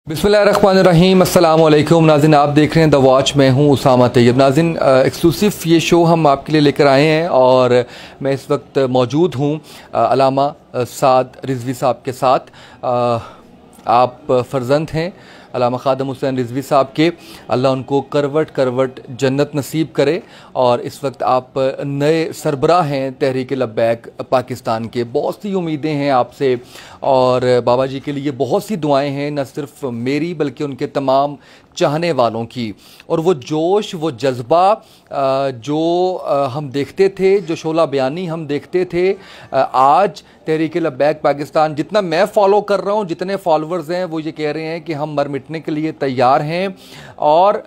बिस्मिल्लाहिर्रहमानिर्रहीम, अस्सलाम वालेकुम नाज़रीन। आप देख रहे हैं द वॉच। मैं हूं उसामा तैयब। नाज़रीन, एक्सक्लूसिव ये शो हम आपके लिए लेकर आए हैं और मैं इस वक्त मौजूद हूं अलामा साद रिजवी साहब के साथ। आप फ़र्जंद हैं अल्लामा ख़ादम हुसैन रिजवी साहब के। अल्लाह उनको करवट करवट जन्नत नसीब करे। और इस वक्त आप नए सरबराह हैं तहरीक लब्बैक पाकिस्तान के। बहुत सी उम्मीदें हैं आपसे और बाबा जी के लिए बहुत सी दुआएं हैं, न सिर्फ मेरी बल्कि उनके तमाम चाहने वालों की। और वो जोश, वो जज्बा जो हम देखते थे, जो शोला बयानी हम देखते थे, आज तहरीक लब्बैक पाकिस्तान, जितना मैं फ़ॉलो कर रहा हूँ, जितने फॉलोअर्स हैं, वो ये कह रहे हैं कि हम मर मिटने के लिए तैयार हैं। और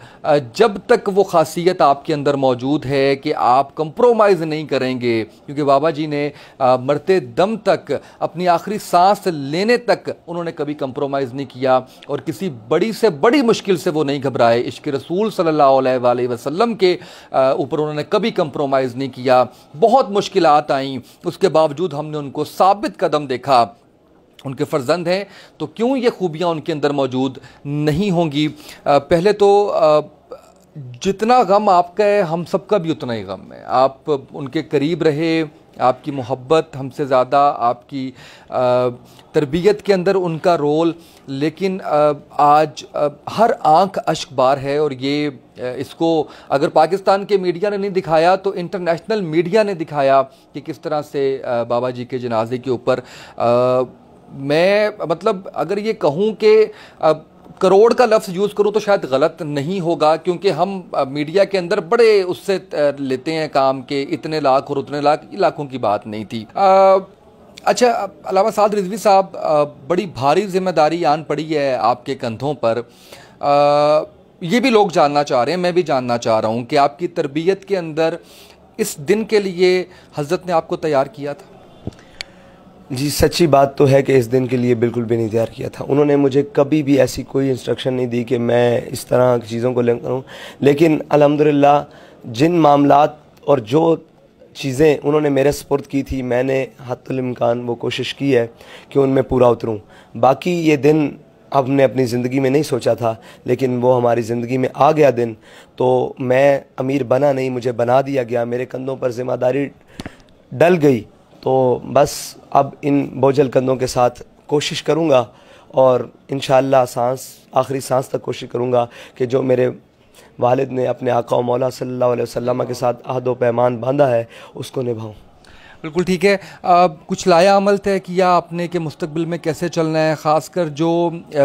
जब तक वो खासियत आपके अंदर मौजूद है कि आप कंप्रोमाइज़ नहीं करेंगे, क्योंकि बाबा जी ने मरते दम तक, अपनी आखिरी सांस लेने तक उन्होंने कभी कंप्रोमाइज़ नहीं किया और किसी बड़ी से बड़ी मुश्किल से वो नहीं घबराए। इश्क रसूल सल्लल्लाहु अलैहि वसल्लम के ऊपर उन्होंने कभी कंप्रोमाइज़ नहीं किया। बहुत मुश्किलात आईं, उसके बावजूद हमने उनको साबित कदम देखा। उनके फ़र्जंद हैं तो क्यों ये खूबियाँ उनके अंदर मौजूद नहीं होंगी। पहले तो जितना गम आपका है, हम सबका भी उतना ही गम है। आप उनके करीब रहे, आपकी मोहब्बत हमसे ज़्यादा, आपकी तरबियत के अंदर उनका रोल, लेकिन आज हर आंख अश्क बार है। और ये इसको अगर पाकिस्तान के मीडिया ने नहीं दिखाया तो इंटरनेशनल मीडिया ने दिखाया कि किस तरह से बाबा जी के जनाजे के ऊपर मैं मतलब अगर ये कहूँ कि करोड़ का लफ्ज़ यूज़ करूँ तो शायद गलत नहीं होगा, क्योंकि हम मीडिया के अंदर बड़े उससे लेते हैं काम के इतने लाख और उतने लाख, लाखों की बात नहीं थी। अच्छा अल्लामा साद रिजवी साहब, बड़ी भारी जिम्मेदारी आन पड़ी है आपके कंधों पर। ये भी लोग जानना चाह रहे हैं, मैं भी जानना चाह रहा हूँ कि आपकी तरबियत के अंदर इस दिन के लिए हज़रत ने आपको तैयार किया था? जी, सच्ची बात तो है कि इस दिन के लिए बिल्कुल भी नहीं तैयार किया था। उन्होंने मुझे कभी भी ऐसी कोई इंस्ट्रक्शन नहीं दी कि मैं इस तरह की चीज़ों को लेकर करूँ। लेकिन अल्हम्दुलिल्लाह जिन मामलात और जो चीज़ें उन्होंने मेरे सुपुर्द की थी, मैंने हत्तुल इम्कान वो कोशिश की है कि उनमें पूरा उतरूँ। बाकी ये दिन हमने अपनी ज़िंदगी में नहीं सोचा था, लेकिन वो हमारी ज़िंदगी में आ गया दिन। तो मैं अमीर बना नहीं, मुझे बना दिया गया, मेरे कंधों पर ज़िम्मेदारी डल गई। तो बस अब इन बोझल कंधों के साथ कोशिश करूँगा और इंशाअल्लाह आखिरी सांस तक कोशिश करूँगा कि जो मेरे वालिद ने अपने आका व मौला सल्लल्लाहु अलैहि वसल्लम के साथ अहद व पैमान बांधा है उसको निभाऊँ। बिल्कुल ठीक है। कुछ लाया अमल तय किया आपने कि मुस्तकबिल में कैसे चलना है, ख़ासकर जो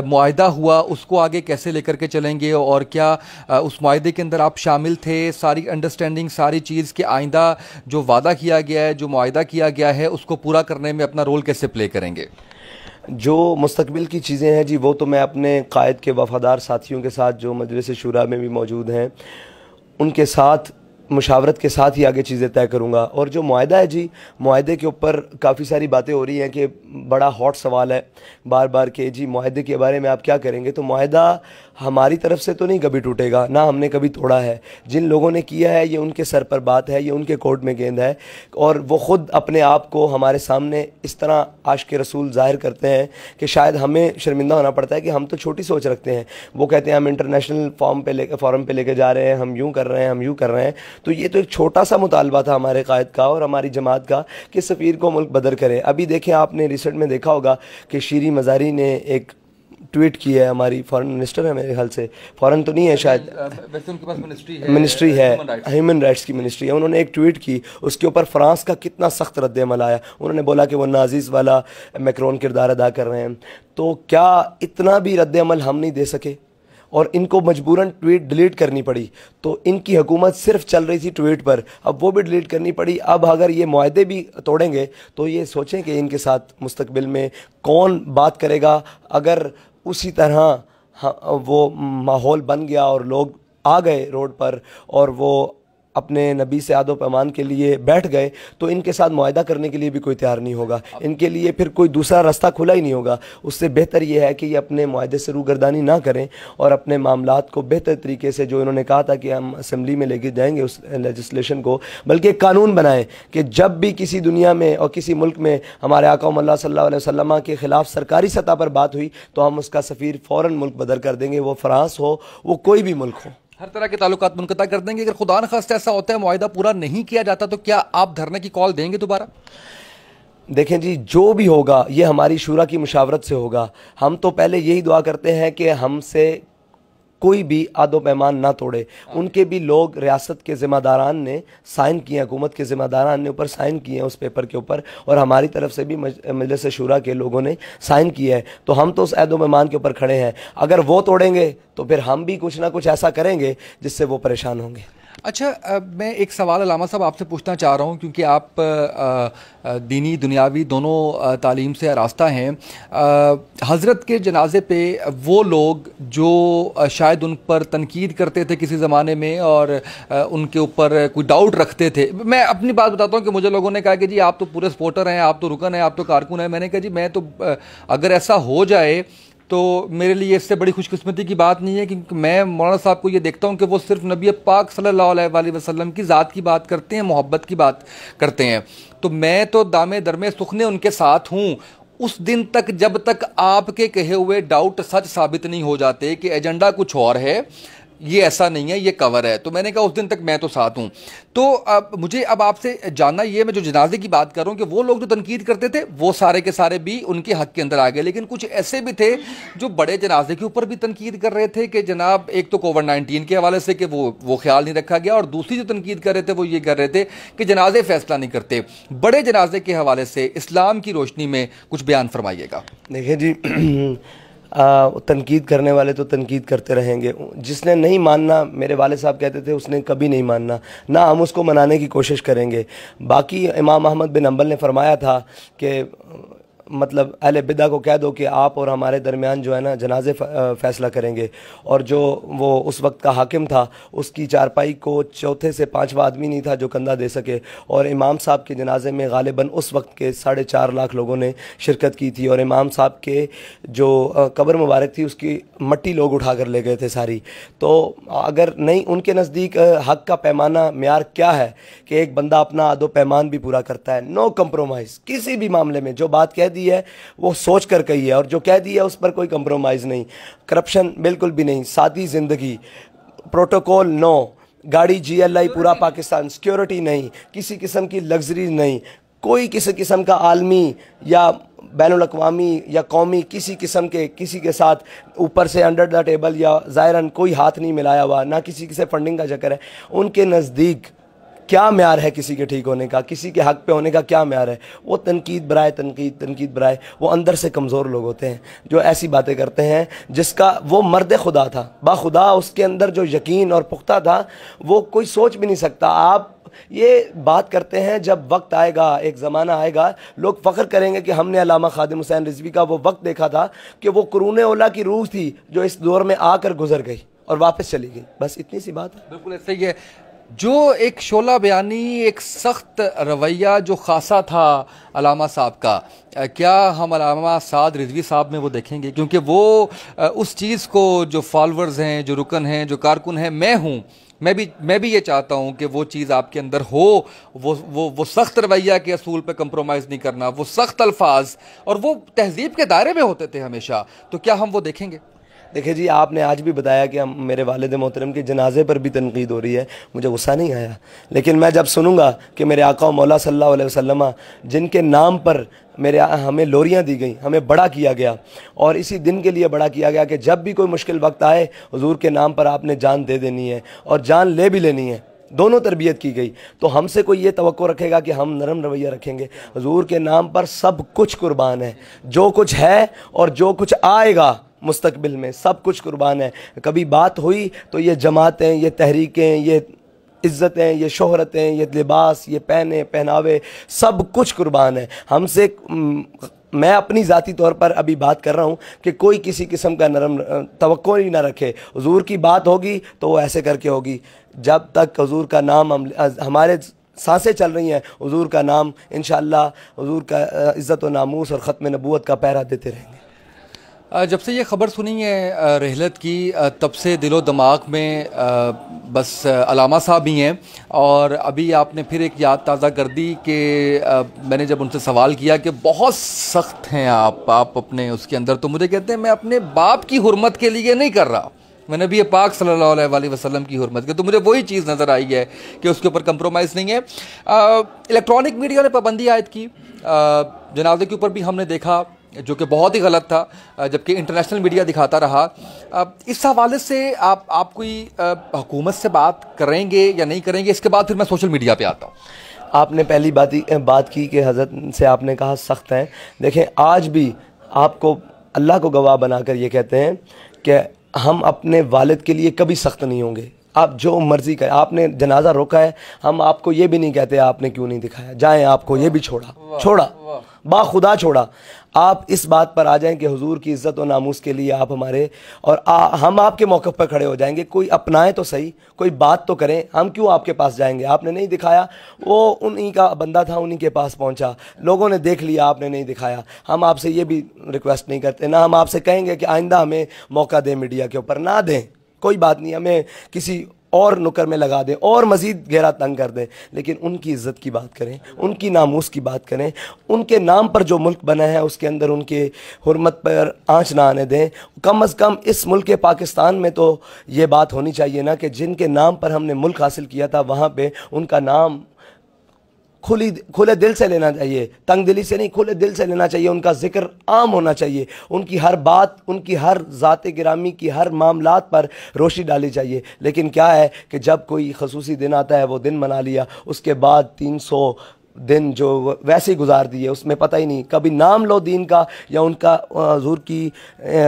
मुआहदा हुआ उसको आगे कैसे लेकर के चलेंगे, और क्या उस मुआहदे के अंदर आप शामिल थे? सारी अंडरस्टैंडिंग, सारी चीज़ कि आइंदा जो वादा किया गया है, जो मुआहदा किया गया है, उसको पूरा करने में अपना रोल कैसे प्ले करेंगे? जो मुस्तकबिल की चीज़ें हैं जी, वो तो मैं अपने कायद के वफ़ादार साथियों के साथ जो मजलिस शुरा में भी मौजूद हैं उनके साथ मुशावरत के साथ ही आगे चीज़ें तय करूँगा। और जो मुआहदा है जी, मुआहदे के ऊपर काफ़ी सारी बातें हो रही हैं कि बड़ा हॉट सवाल है बार बार कि जी मुआहदे के बारे में आप क्या करेंगे। तो मुआहदा हमारी तरफ से तो नहीं कभी टूटेगा, ना हमने कभी तोड़ा है। जिन लोगों ने किया है ये उनके सर पर बात है, ये उनके कोर्ट में गेंद है। और वो ख़ुद अपने आप को हमारे सामने इस तरह आशिक रसूल ज़ाहिर करते हैं कि शायद हमें शर्मिंदा होना पड़ता है कि हम तो छोटी सोच रखते हैं। वो कहते हैं हम इंटरनेशनल फॉरम पे लेके जा रहे हैं, हम यूँ कर रहे हैं, हम यूँ कर रहे हैं। तो ये तो एक छोटा सा मुतालबा था हमारे कायद का और हमारी जमात का कि सफ़ीर को मुल्क बदर करें। अभी देखें, आपने रिसेंट में देखा होगा कि शीरी मज़ारी ने एक ट्वीट की है, हमारी फॉरेन मिनिस्टर है मेरे ख्याल से, फॉरेन तो नहीं है शायद, वैसे उनके पास मिनिस्ट्री है, ह्यूमन राइट्स की मिनिस्ट्री है। उन्होंने एक ट्वीट की, उसके ऊपर फ्रांस का कितना सख्त रद्द-ए-अमल आया। उन्होंने बोला कि वो नाज़ीज़ वाला मैक्रोन किरदार अदा कर रहे हैं। तो क्या इतना भी रद्द-ए-अमल हम नहीं दे सके और इनको मजबूरन ट्वीट डिलीट करनी पड़ी? तो इनकी हुकूमत सिर्फ चल रही थी ट्वीट पर, अब वो भी डिलीट करनी पड़ी। अब अगर ये मुआहदे भी तोड़ेंगे तो ये सोचें कि इनके साथ मुस्तकबिल में कौन बात करेगा। अगर उसी तरह वो माहौल बन गया और लोग आ गए रोड पर और वो अपने नबी से आदो पैमान के लिए बैठ गए तो इनके साथ मुआहदा करने के लिए भी कोई तैयार नहीं होगा, इनके लिए फिर कोई दूसरा रास्ता खुला ही नहीं होगा। उससे बेहतर ये है कि ये अपने मुआहदे से रूगर्दानी ना करें और अपने मामलात को बेहतर तरीके से, जो इन्होंने कहा था कि हम असम्बली में लेके जाएंगे उस लेजिस्लेशन को, बल्कि एक कानून बनाएं कि जब भी किसी दुनिया में और किसी मुल्क में हमारे आका मोहम्मद सल्लल्लाहु अलैहि वसल्लम के ख़िलाफ़ सरकारी सतह पर बात हुई तो हम उसका सफ़ीर फ़ौरन मुल्क बदल कर देंगे, वो फ्रांस हो, वो कोई भी मुल्क हो, हर तरह के ताल्लुकात मुनक़ता कर देंगे। अगर खुदा न खास्ता ऐसा होता है मुआहदा पूरा नहीं किया जाता तो क्या आप धरने की कॉल देंगे दोबारा? देखें जी, जो भी होगा ये हमारी शूरा की मुशावरत से होगा। हम तो पहले यही दुआ करते हैं कि हमसे कोई भी आदो पैमान ना तोड़े। उनके भी लोग रियासत के ज़िम्मेदारान ने साइन किए, हुकूमत के ज़िम्मेदारान ने ऊपर साइन किए हैं उस पेपर के ऊपर, और हमारी तरफ से भी मजलिस शूरा के लोगों ने साइन किया है। तो हम तो उस आदो पैमान के ऊपर खड़े हैं। अगर वो तोड़ेंगे तो फिर हम भी कुछ ना कुछ ऐसा करेंगे जिससे वो परेशान होंगे। अच्छा, मैं एक सवाल अलामा साहब आपसे पूछना चाह रहा हूँ, क्योंकि आप दीनी दुनियावी दोनों तालीम से आरास्ता हैं। हज़रत के जनाजे पे वो लोग जो शायद उन पर तनकीद करते थे किसी ज़माने में और उनके ऊपर कोई डाउट रखते थे, मैं अपनी बात बताता हूँ कि मुझे लोगों ने कहा कि जी आप तो पूरे सपोर्टर हैं, आप तो रुकन हैं, आप तो कारकुन हैं। मैंने कहा जी मैं तो अगर ऐसा हो जाए तो मेरे लिए इससे बड़ी खुशकिस्मती की बात नहीं है, क्योंकि मैं मौलाना साहब को ये देखता हूँ कि वो सिर्फ नबी पाक सल्लल्लाहु अलैहि वसल्लम की ज़ात की बात करते हैं, मोहब्बत की बात करते हैं। तो मैं तो दामे दरमे सुखने उनके साथ हूँ उस दिन तक जब तक आपके कहे हुए डाउट सच साबित नहीं हो जाते कि एजेंडा कुछ और है, ये ऐसा नहीं है, ये कवर है। तो मैंने कहा उस दिन तक मैं तो साथ हूँ। तो मुझे अब आपसे जानना ये, मैं जो जनाजे की बात कर रहा हूँ कि वो लोग जो तनकीद करते थे वो सारे के सारे भी उनके हक के अंदर आ गए, लेकिन कुछ ऐसे भी थे जो बड़े जनाजे के ऊपर भी तनकीद कर रहे थे कि जनाब एक तो कोविड-19 के हवाले से कि वो ख्याल नहीं रखा गया, और दूसरी जो तनकीद कर रहे थे वो ये कर रहे थे कि जनाजे फैसला नहीं करते। बड़े जनाजे के हवाले से इस्लाम की रोशनी में कुछ बयान फरमाइएगा। देखिए जी, तनकीद करने वाले तो तनकीद करते रहेंगे। जिसने नहीं मानना, मेरे वाले साहब कहते थे, उसने कभी नहीं मानना, ना हम उसको मनाने की कोशिश करेंगे। बाकी इमाम अहमद बिन हंबल ने फरमाया था कि मतलब अहले बिदा को कह दो कि आप और हमारे दरमियान जो है ना जनाजे फ़ैसला करेंगे। और जो वो उस वक्त का हाकिम था उसकी चारपाई को चौथे से पाँचवा आदमी नहीं था जो कंधा दे सके, और इमाम साहब के जनाजे में गालिबन उस वक्त के 4.5 लाख लोगों ने शिरकत की थी, और इमाम साहब के जो कब्र मुबारक थी उसकी मट्टी लोग उठा कर ले गए थे सारी। तो अगर नहीं, उनके नज़दीक हक़ का पैमाना म्यार क्या है कि एक बंदा अपना आदो पैमान भी पूरा करता है, नो कंप्रोमाइज़ किसी भी मामले में। जो बात कह दी है वो सोच कर कही है, और जो कह दी है उस पर कोई कंप्रोमाइज़ नहीं, करप्शन बिल्कुल भी नहीं, सादी ज़िंदगी, प्रोटोकॉल नो, गाड़ी GLI पूरा पाकिस्तान, सिक्योरिटी नहीं, किसी किस्म की लग्जरी नहीं, कोई किसी किस्म का आलमी या बैनुल-अक़वामी या कौमी किसी किस्म के किसी के साथ ऊपर से अंडर द टेबल या ज़ाहिरन कोई हाथ नहीं मिलाया हुआ, ना किसी से फंडिंग का चक्कर है। उनके नज़दीक क्या म्यार है किसी के ठीक होने का, किसी के हक पे होने का क्या म्यार है? वो तनकीद बराए तनकीद बराए, वो अंदर से कमज़ोर लोग होते हैं जो ऐसी बातें करते हैं। जिसका वो मर्द खुदा था, बाखुदा, उसके अंदर जो यकीन और पुख्ता था वो कोई सोच भी नहीं सकता। आप ये बात करते हैं, जब वक्त आएगा, एक ज़माना आएगा, लोग फ़ख्र करेंगे कि हमने अल्लामा खादिम हुसैन रिज़वी का वो वक्त देखा था कि वो कुरून औला की रूह थी जो इस दौर में आकर गुजर गई और वापस चली गई। बस इतनी सी बात है। बिल्कुल ऐसे ही है। जो एक शोला बयानी, एक सख्त रवैया जो खासा था अलामा साहब का, क्या हम अलामा साद रिजवी साहब में वो देखेंगे? क्योंकि वो उस चीज़ को, जो फॉलोअर्स हैं, जो रुकन हैं, जो कारकुन हैं, मैं हूँ, मैं भी ये चाहता हूँ कि वो चीज़ आपके अंदर हो, वो सख्त रवैया के असूल पे कंप्रोमाइज़ नहीं करना, वो सख्त अल्फाज, और वो तहजीब के दायरे में होते थे हमेशा। तो क्या हम वो देखेंगे? देखिए जी, आपने आज भी बताया कि हम मेरे वालिद मोहतरम के जनाजे पर भी तनकीद हो रही है, मुझे गुस्सा नहीं आया। लेकिन मैं जब सुनूंगा कि मेरे आका मौला सल्लल्लाहु अलैहि वसल्लम जिनके नाम पर हमें लोरियाँ दी गई, हमें बड़ा किया गया, और इसी दिन के लिए बड़ा किया गया कि जब भी कोई मुश्किल वक्त आए हुजूर के नाम पर आपने जान दे देनी है और जान ले भी लेनी है, दोनों तरबियत की गई। तो हमसे कोई ये तवक्को रखेगा कि हम नरम रवैया रखेंगे? हुजूर के नाम पर सब कुछ कुर्बान है, जो कुछ है और जो कुछ आएगा मुस्तकबिल में सब कुछ कुर्बान है। कभी बात हुई तो ये जमातें, ये तहरीकें, ये इज़्ज़तें, ये शोहरतें, ये लिबास, ये पहनावे, सब कुछ कुर्बान है। हमसे मैं अपनी ज़ाती तौर पर अभी बात कर रहा हूँ कि कोई किसी किस्म का नरम तवक्को ही ना रखे। हुजूर की बात होगी तो वो ऐसे करके होगी। जब तक हुजूर का नाम हमारे सांसें चल रही हैं, हुजूर का नाम इंशाअल्लाह, हुजूर का इज़्ज़त व नामूस और ख़त्म नबूवत का पहरा देते रहेंगे। जब से ये ख़बर सुनी है रहलत की, तब से दिलो दिमाग में बस अलामा साहब ही हैं। और अभी आपने फिर एक याद ताज़ा कर दी कि मैंने जब उनसे सवाल किया कि बहुत सख्त हैं आप अपने उसके अंदर, तो मुझे कहते हैं मैं अपने बाप की हुर्मत के लिए नहीं कर रहा, मैंने भी ये पाक सल्लल्लाहु अलैहि वसल्लम की हुर्मत की। तो मुझे वही चीज़ नज़र आई है कि उसके ऊपर कंप्रोमाइज़ नहीं है। इलेक्ट्रॉनिक मीडिया ने पाबंदी आयद की, जनाजे के ऊपर भी हमने देखा, जो कि बहुत ही गलत था, जबकि इंटरनेशनल मीडिया दिखाता रहा। इस हवाले से आप कोई हुकूमत से बात करेंगे या नहीं करेंगे? इसके बाद फिर मैं सोशल मीडिया पे आता हूँ। आपने पहली बात की कि हज़रत से आपने कहा सख्त हैं। देखें, आज भी आपको अल्लाह को गवाह बनाकर ये कहते हैं कि हम अपने वालिद के लिए कभी सख्त नहीं होंगे। आप जो मर्ज़ी करें, आपने जनाजा रोका है, हम आपको ये भी नहीं कहते आपने क्यों नहीं दिखाया, जाएं, आपको ये भी छोड़ा बाखुदा छोड़ा। आप इस बात पर आ जाएं कि हुजूर की इज़्ज़त और नामूस के लिए आप हमारे और हम आपके मौक़िफ़ पर खड़े हो जाएंगे। कोई अपनाए तो सही, कोई बात तो करें, हम क्यों आपके पास जाएंगे? आपने नहीं दिखाया, वो उन्हीं का बंदा था, उन्हीं के पास पहुंचा, लोगों ने देख लिया, आपने नहीं दिखाया। हम आपसे ये भी रिक्वेस्ट नहीं करते, ना हम आपसे कहेंगे कि आइंदा हमें मौका दें मीडिया के ऊपर, ना दें, कोई बात नहीं, हमें किसी और नुकर में लगा दें और मज़ीद गहरा तंग कर दें, लेकिन उनकी इज़्ज़त की बात करें, उनकी नामूस की बात करें, उनके नाम पर जो मुल्क बना है उसके अंदर उनके हुर्मत पर आँच ना आने दें। कम अज़ कम इस मुल्क के पाकिस्तान में तो ये बात होनी चाहिए ना कि जिनके नाम पर हमने मुल्क हासिल किया था, वहाँ पे उनका नाम खुले दिल से लेना चाहिए, तंग दिली से नहीं, खुले दिल से लेना चाहिए। उनका जिक्र आम होना चाहिए, उनकी हर बात, उनकी हर ज़ात गिरामी की हर मामलात पर रोशनी डाली चाहिए। लेकिन क्या है कि जब कोई खसूसी दिन आता है, वो दिन मना लिया, उसके बाद 300 दिन जो वैसे ही गुजार दिए, उसमें पता ही नहीं कभी नाम लो दीन का या उनका हुजूर की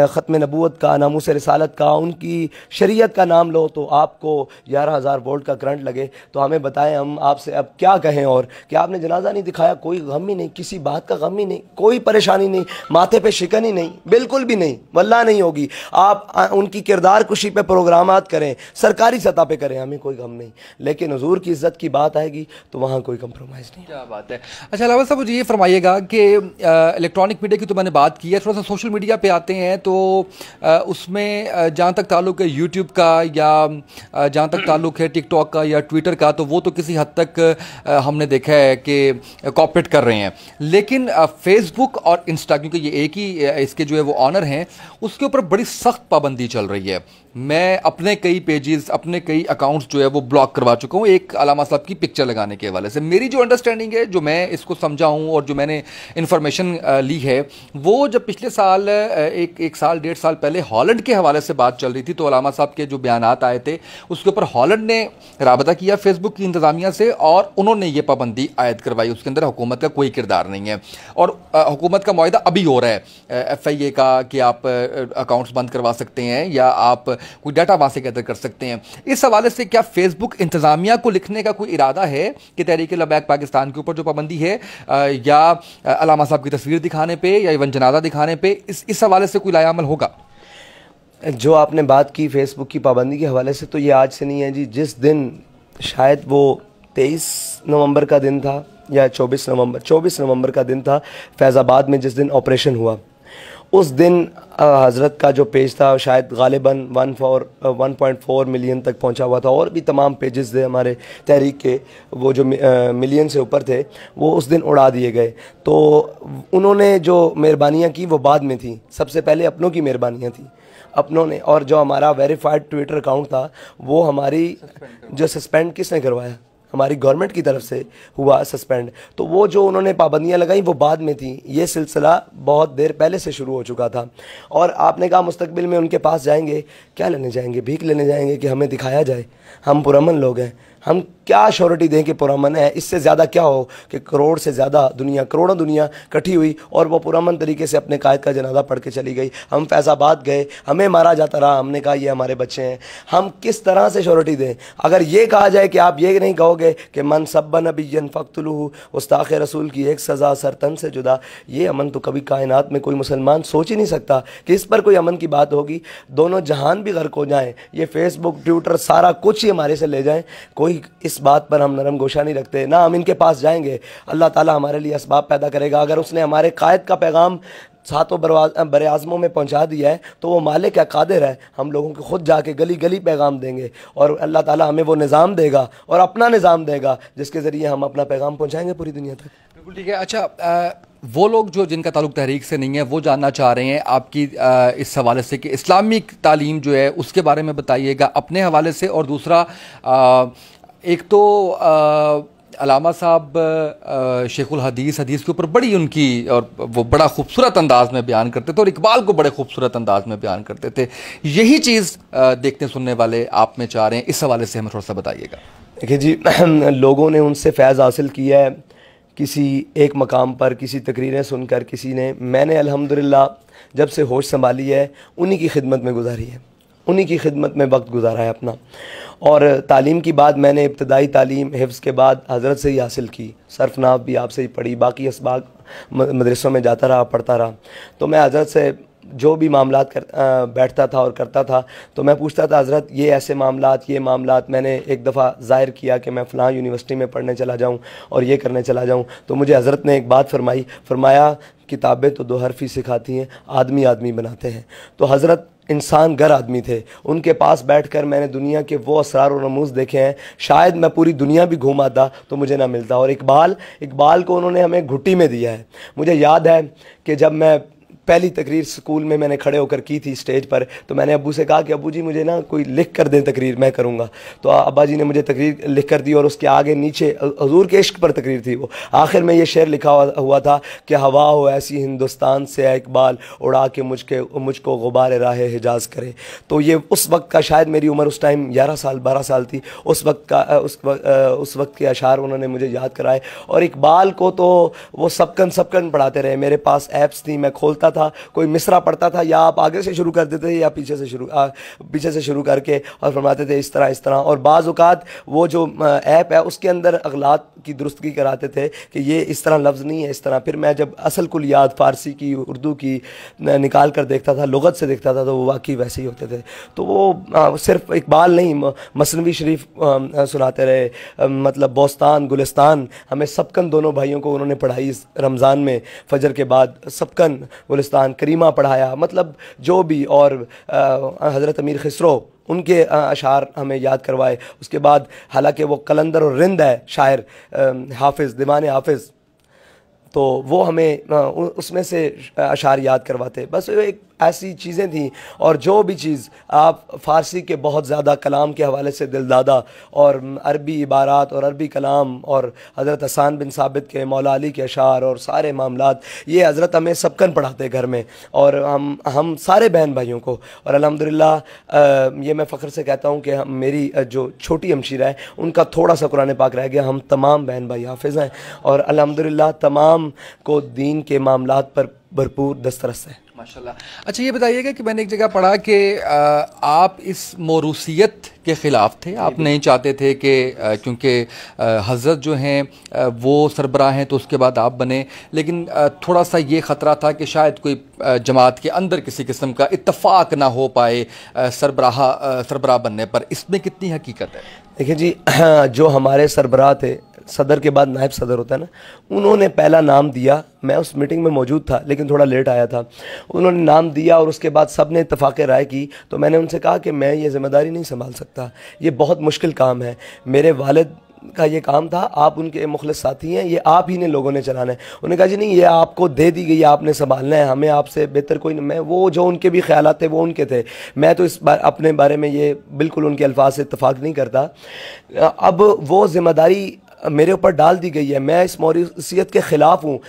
ख़त्म नबूवत का, नामूस रिसालत का, उनकी शरीयत का नाम लो तो आपको 11,000 वोल्ट का करंट लगे। तो हमें बताएं, हम आपसे अब क्या कहें? और कि आपने जनाजा नहीं दिखाया, कोई गम ही नहीं, किसी बात का गम ही नहीं, कोई परेशानी नहीं, माथे पे शिकन ही नहीं, बिल्कुल भी नहीं, वल्लाह नहीं होगी। आप उनकी किरदार कुशी पे प्रोग्रामात करें, सरकारी सतह पे करें, हमें कोई गम नहीं, लेकिन हुजूर की इज़्ज़त की बात आएगी तो वहाँ कोई कंप्रोमाइज़ नहीं। क्या बात है। अच्छा अलावा साहब, मुझे ये फरमाइएगा कि इलेक्ट्रॉनिक मीडिया की तो मैंने बात की है, थोड़ा सा सोशल मीडिया पे आते हैं। तो उसमें जहाँ तक ताल्लुक़ है यूट्यूब का या जहाँ तक ताल्लुक़ है टिकटॉक का या ट्विटर का, तो वो तो किसी हद तक हमने देखा है कि कॉपरेट कर रहे हैं। लेकिन फेसबुक और इंस्टा, क्योंकि ये एक ही इसके जो है वो ऑनर हैं, उसके ऊपर बड़ी सख्त पाबंदी चल रही है। मैं अपने कई पेजेस, अपने कई अकाउंट्स जो है वो ब्लॉक करवा चुका हूँ एक अलामा साहब की पिक्चर लगाने के हवाले से। मेरी जो अंडरस्टैंडिंग है, जो मैं इसको समझा हूँ और जो मैंने इन्फॉर्मेशन ली है, वो जब पिछले साल एक साल 1.5 साल पहले हॉलैंड के हवाले से बात चल रही थी, तो अलामा साहब के जो बयानात आए थे उसके ऊपर हॉलैंड ने राबता किया फेसबुक की इंतज़ामिया से और उन्होंने ये पाबंदी आयद करवाई। उसके अंदर हुकूमत का कोई किरदार नहीं है और हुकूमत का मुआहदा अभी हो रहा है FIA का कि आप अकाउंट्स बंद करवा सकते हैं या आप कोई डाटा वहाँ से गैदर कर सकते हैं। इस हवाले से क्या फेसबुक इंतज़ामिया को लिखने का कोई इरादा है कि तहरीक लबैक पाकिस्तान के ऊपर जो पाबंदी है या अलामा साहब की तस्वीर दिखाने पे या इवन जनाजा दिखाने पे, इस हवाले से कोई लायामल होगा? जो आपने बात की फेसबुक की पाबंदी के हवाले से, तो ये आज से नहीं है जी। जिस दिन शायद वो 23 नवंबर का दिन था या 24 नवंबर का दिन था, फैज़ाबाद में जिस दिन ऑपरेशन हुआ, उस दिन हज़रत का जो पेज था शायद गालिबन 1.4 मिलियन तक पहुंचा हुआ था, और भी तमाम पेजेस थे हमारे तहरीक के, वो जो मिलियन से ऊपर थे, वो उस दिन उड़ा दिए गए। तो उन्होंने जो मेहरबानियाँ की वो बाद में थी, सबसे पहले अपनों की मेहरबानियाँ थी अपनों ने। और जो हमारा वेरीफाइड ट्विटर अकाउंट था वो हमारी जो सस्पेंड किसने करवाया, हमारी गवर्नमेंट की तरफ से हुआ सस्पेंड। तो वो जो उन्होंने पाबंदियां लगाई वो बाद में थी, ये सिलसिला बहुत देर पहले से शुरू हो चुका था। और आपने कहा मुस्तकबिल में उनके पास जाएंगे, क्या लेने जाएंगे? भीख लेने जाएंगे कि हमें दिखाया जाए? हम पुरअमन लोग हैं, हम क्या श्योरिटी दें कि पुरअमन है? इससे ज़्यादा क्या हो कि करोड़ से ज़्यादा दुनिया, करोड़ों दुनिया इकट्ठी हुई और वो पुरअमन तरीके से अपने कायद का जनाजा पढ़ के चली गई। हम फैज़ाबाद गए, हमें मारा जाता रहा, हमने कहा ये हमारे बच्चे हैं। हम किस तरह से श्योरिटी दें? अगर ये कहा जाए कि आप ये नहीं कहोगे कि मन सब्बा नबिय्यन फ़क़्तुलूहु, गुस्ताख़ रसूल की एक सज़ा सरतन से जुदा, ये अमन तो कभी कायनात में कोई मुसलमान सोच ही नहीं सकता कि इस पर कोई अमन की बात होगी। दोनों जहान भी गर्क हो जाएं, ये फेसबुक, ट्विटर, सारा कुछ ही हमारे से ले जाएं, कोई इस बात पर हम नरम गोशा नहीं रखते, ना हम इनके पास जाएंगे। अल्लाह ताला हमारे लिए असबाब पैदा करेगा। अगर उसने हमारे कायद का पैगाम सातों बरे आज़मों में पहुंचा दिया है तो वो मालिक क्या कादिर है, हम लोगों को खुद जाके गली गली पैगाम देंगे और अल्लाह ताला हमें वो निज़ाम देगा और अपना निज़ाम देगा जिसके ज़रिए हम अपना पैगाम पहुंचाएंगे पूरी दुनिया तक। बिल्कुल ठीक है। अच्छा, वो लोग जो जिनका ताल्लुक तहरीक से नहीं है वो जानना चाह रहे हैं आपकी इस हवाले से कि इस्लामिक तालीम जो है उसके बारे में बताइएगा अपने हवाले से। और दूसरा, एक तो अलामा साहब शेखुल हदीस के ऊपर बड़ी उनकी, और वो बड़ा खूबसूरत अंदाज में बयान करते थे और इकबाल को बड़े खूबसूरत अंदाज में बयान करते थे। यही चीज़ देखने सुनने वाले आप में चाह रहे हैं, इस हवाले से हमें थोड़ा सा बताइएगा। देखिए जी, लोगों ने उनसे फैज़ हासिल किया है किसी एक मकाम पर, किसी तकरीरें सुनकर, किसी ने, मैंने अल्हम्दुलिल्लाह जब से होश संभाली है उन्हीं की खिदमत में गुजारी है, उन्हीं की खिदमत में वक्त गुजारा है अपना। और तालीम की बात मैंने इब्तदाई तालीम हिफ्ज़ के बाद हज़रत से ही हासिल की, सरफनाव भी आपसे ही पढ़ी, बाकी असबाक मदरसों में जाता रहा, पढ़ता रहा। तो मैं हज़रत से जो भी मामलात बैठता था और करता था तो मैं पूछता था, हज़रत ये ऐसे मामलात, ये मामलात, मैंने एक दफ़ा ज़ाहिर किया कि मैं फ़लाँ यूनिवर्सिटी में पढ़ने चला जाऊँ और ये करने चला जाऊँ, तो मुझे हज़रत ने एक बात फरमाया किताबें तो दो हरफ़ी सिखाती हैं, आदमी आदमी बनाते हैं। तो हज़रत इंसान गर आदमी थे, उनके पास बैठकर मैंने दुनिया के वो असरार और रमूज़ देखे हैं, शायद मैं पूरी दुनिया भी घूम आता तो मुझे ना मिलता। और इकबाल को उन्होंने हमें घुट्टी में दिया है। मुझे याद है कि जब मैं पहली तकरीर स्कूल में मैंने खड़े होकर की थी स्टेज पर, तो मैंने अब्बू से कहा कि अब्बू जी मुझे ना कोई लिख कर दें तकरीर, मैं करूँगा। तो अब्बा जी ने मुझे तकरीर लिख कर दी और उसके आगे नीचे हुजूर के इश्क पर तकरीर थी। वो आखिर में ये शेर लिखा हुआ था कि हवा हो ऐसी हिंदुस्तान से इकबाल, उड़ा के मुझको गुबार राह हिजाज करे। तो ये उस वक्त का, शायद मेरी उम्र उस टाइम 11 साल 12 साल थी, उस वक्त के अशार उन्होंने मुझे याद कराए। और इकबाल को तो वो सबकन पढ़ाते रहे। मेरे पास ऐप्स थी, मैं खोलता था, कोई मिसरा पढ़ता था, या आप आगे से शुरू कर देते थे या पीछे से शुरू करके और फरमाते थे इस तरह। और बाज़ औक़ात वो जो ऐप है उसके अंदर अगलात की दुरुस्तगी कराते थे कि ये इस तरह लफ्ज़ नहीं है, इस तरह। फिर मैं जब असल कुलियात फ़ारसी की, उर्दू की निकाल कर देखता था, लुग़त से देखता था, तो वो वाकई वैसे ही होते थे। तो वो सिर्फ इकबाल नहीं, मसनवी शरीफ सुनाते रहे, मतलब बोस्तान, गुलिस्तान, हमें सबकन दोनों भाइयों को उन्होंने पढ़ाई इस रमज़ान में फजर के बाद, सबकन गुलिस्तान, करीमा पढ़ाया, मतलब जो भी। और हज़रत अमीर खिसरो, उनके अशार हमें याद करवाए। उसके बाद हालांकि वो कलंदर और रिंद है शायर, हाफिज़, दीवान हाफिज़, तो वो हमें उसमें से अशार याद करवाते। बस एक ऐसी चीज़ें थी। और जो भी चीज़ आप फ़ारसी के बहुत ज़्यादा कलाम के हवाले से दिलदादा, और अरबी इबारात और अरबी कलाम, और हज़रत हसन बिन साबित के, मौला अली के अशार और सारे मामलात, ये हज़रत हमें सबकन पढ़ाते घर में, और हम सारे बहन भाइयों को। और अल्हम्दुलिल्लाह ये मैं फ़ख्र से कहता हूँ कि मेरी जो छोटी हमशीरा है उनका थोड़ा सा कुरान पाक रह गया, हम तमाम बहन भाई हाफिज़ हैं और अल्हम्दुलिल्लाह तमाम को दीन के मामलात पर भरपूर दस्तरस है माशाल्लाह। अच्छा, ये बताइएगा कि मैंने एक जगह पढ़ा कि आप इस मौरूसियत के ख़िलाफ़ थे, आप नहीं चाहते थे कि क्योंकि हज़रत जो हैं वो सरबराह हैं तो उसके बाद आप बने, लेकिन थोड़ा सा ये ख़तरा था कि शायद कोई जमात के अंदर किसी किस्म का इत्तफ़ाक़ ना हो पाए सरबराह बनने पर। इसमें कितनी हकीकत है? देखिए जी, जो हमारे सरबराह थे, सदर के बाद नायब सदर होता है ना, उन्होंने पहला नाम दिया। मैं उस मीटिंग में मौजूद था लेकिन थोड़ा लेट आया था। उन्होंने नाम दिया और उसके बाद सब ने इत्तफ़ाक़ राय की। तो मैंने उनसे कहा कि मैं ये ज़िम्मेदारी नहीं संभाल सकता, ये बहुत मुश्किल काम है, मेरे वालिद का ये काम था, आप उनके मुखलिस साथी हैं, ये आप ही ने लोगों ने चलाना है। उन्होंने कहा जी नहीं, ये आपको दे दी गई, आपने संभालना है, हमें आपसे बेहतर कोई नहीं। मैं वो जो उनके भी ख्यालात थे वो उनके थे, मैं तो इस बार अपने बारे में ये बिल्कुल उनके अल्फाज से इत्तफ़ाक़ नहीं करता। अब वो ज़िम्मेदारी मेरे ऊपर डाल दी गई है, मैं इस मौरूसियत के ख़िलाफ़ हूँ।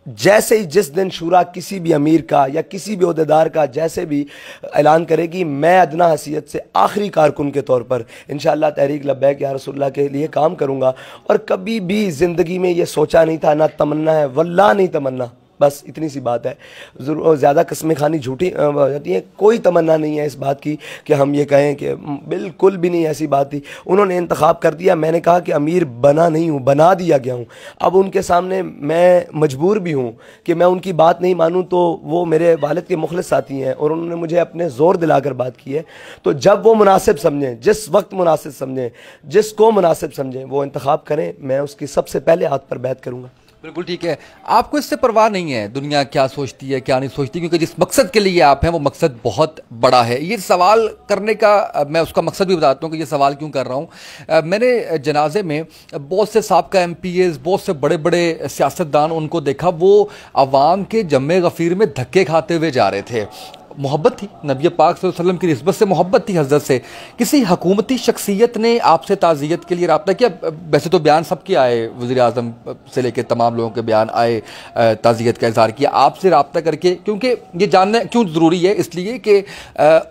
जैसे ही जिस दिन शूरा किसी भी अमीर का या किसी भी ओहदेदार का जैसे भी ऐलान करेगी, मैं अदना हैसियत से आखिरी कारकुन के तौर पर इंशाअल्लाह तहरीक लब्बैक या रसूलुल्लाह के लिए काम करूँगा। और कभी भी ज़िंदगी में ये सोचा नहीं था, ना तमन्ना है, वल्लाह नहीं तमन्ना, बस इतनी सी बात है। ज़्यादा कस्में खानी झूठी हो जाती हैं, कोई तमन्ना नहीं है इस बात की कि हम ये कहें कि बिल्कुल भी नहीं ऐसी बात थी। उन्होंने इंतखाब कर दिया, मैंने कहा कि अमीर बना नहीं हूँ, बना दिया गया हूँ। अब उनके सामने मैं मजबूर भी हूँ कि मैं उनकी बात नहीं मानूँ, तो वो मेरे वालिद के मुखलिस साथी हैं और उन्होंने मुझे अपने ज़ोर दिलाकर बात की है। तो जब वो मुनासिब समझें, जिस वक्त मुनासिब समझें, जिसको मुनासिब समझें, वो इंतखाब करें, मैं उसकी सबसे पहले हाथ पर बैत करूँगा। बिल्कुल ठीक है। आपको इससे परवाह नहीं है दुनिया क्या सोचती है क्या नहीं सोचती, क्योंकि जिस मकसद के लिए आप हैं वो मकसद बहुत बड़ा है। ये सवाल करने का मैं उसका मकसद भी बताता हूँ कि ये सवाल क्यों कर रहा हूँ। मैंने जनाजे में बहुत से साबका MPs, बहुत से बड़े बड़े सियासतदान उनको देखा, वो अवाम के जम्मे गफ़ीर में धक्के खाते हुए जा रहे थे। मोहब्बत थी, नबी पाक सल्लल्लाहु अलैहि वसल्लम की निस्बत से मोहब्बत थी हज़रत से। किसी हकूमती शख्सियत ने आपसे ताज़ियत के लिए रब्ता किया? वैसे तो बयान सबके आए, वज़ीर आज़म से लेकर तमाम लोगों के बयान आए, ताज़ियत का इज़हार किया। आपसे रब्ता करके, क्योंकि ये जानना क्यों ज़रूरी है, इसलिए कि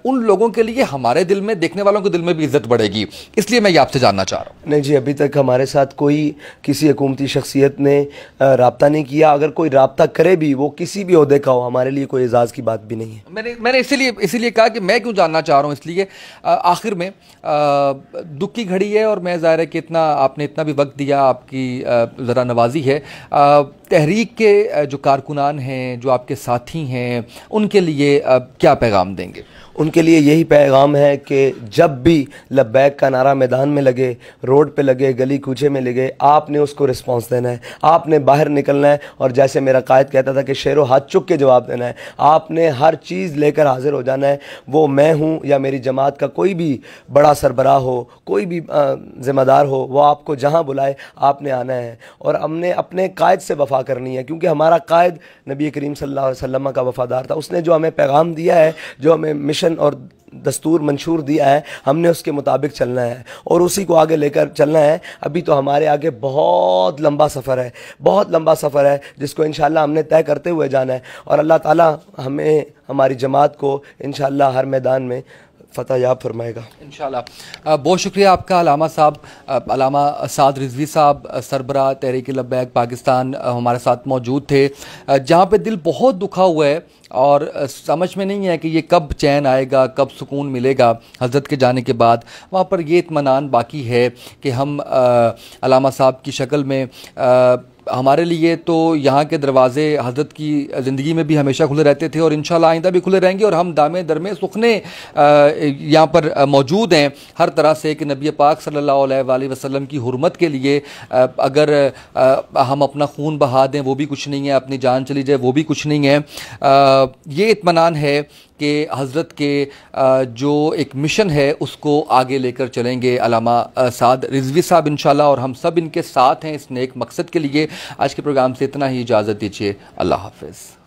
उन लोगों के लिए हमारे दिल में, देखने वालों के दिल में भी इज़्ज़त बढ़ेगी, इसलिए मैं ये आपसे जानना चाह रहा हूँ। नहीं जी, अभी तक हमारे साथ कोई किसी हुकूमती शख्सियत ने रब्ता नहीं किया। अगर कोई रब्ता करे भी, वो किसी भी ओहदे का हो, हमारे लिए कोई एजाज़ की बात भी नहीं है। मैंने इसीलिए कहा कि मैं क्यों जानना चाह रहा हूँ, इसलिए आखिर में दुख की घड़ी है और मैं ज़ाहिर है कि आपने इतना भी वक्त दिया, आपकी ज़रा नवाजी है। तहरीक के जो कारकुनान हैं, जो आपके साथी हैं, उनके लिए क्या पैगाम देंगे? उनके लिए यही पैगाम है कि जब भी लब्बैक का नारा मैदान में लगे, रोड पे लगे, गली कूचे में लगे, आपने उसको रिस्पांस देना है। आपने बाहर निकलना है और जैसे मेरा कायद कहता था कि शेरों हाथ चुक के जवाब देना है। आपने हर चीज़ लेकर हाजिर हो जाना है। वो मैं हूँ या मेरी जमात का कोई भी बड़ा सरबराह हो, कोई भी ज़िम्मेदार हो, वो आपको जहाँ बुलाए आपने आना है। और हमने अपने कायद से वफ़ा करनी है, क्योंकि हमारा कायद नबी करीम सल्लल्लाहु अलैहि वसल्लम का वफ़ादार था। उसने जो हमें पैगाम दिया है, जो हमें मिशन और दस्तूर मंशूर दिया है, हमने उसके मुताबिक चलना है और उसी को आगे लेकर चलना है। अभी तो हमारे आगे बहुत लंबा सफ़र है, बहुत लंबा सफ़र है, जिसको इंशाअल्लाह हमने तय करते हुए जाना है। और अल्लाह ताला हमें, हमारी जमात को इंशाअल्लाह हर मैदान में फ़तह याब फरमाएगा इंशाअल्लाह। बहुत शुक्रिया आपका अलामा साहब, अलामा साद रिजवी साहब, सरबराह तहरीक लब्बैक पाकिस्तान हमारे साथ मौजूद थे। जहाँ पे दिल बहुत दुखा हुआ है और समझ में नहीं है कि ये कब चैन आएगा, कब सुकून मिलेगा हज़रत के जाने के बाद, वहाँ पर ये इत्मीनान बाकी है कि हम अलामा साहब की शक्ल में हमारे लिए तो यहाँ के दरवाज़े हज़रत की ज़िंदगी में भी हमेशा खुले रहते थे और इंशाअल्लाह आइंदा भी खुले रहेंगे। और हम दामे दरमे सुखने यहाँ पर मौजूद हैं हर तरह से कि नबी पाक सल्लल्लाहु अलैहि वसल्लम की हुर्मत के लिए अगर हम अपना खून बहा दें वो भी कुछ नहीं है, अपनी जान चली जाए वो भी कुछ नहीं है। ये इत्मीनान है कि हज़रत के जो एक मिशन है उसको आगे लेकर चलेंगे अलामा साद रिजवी साहब इंशाअल्लाह, और हम सब इनके साथ हैं इस नेक मकसद के लिए। आज के प्रोग्राम से इतना ही, इजाज़त दीजिए, अल्लाह हाफ़िज़।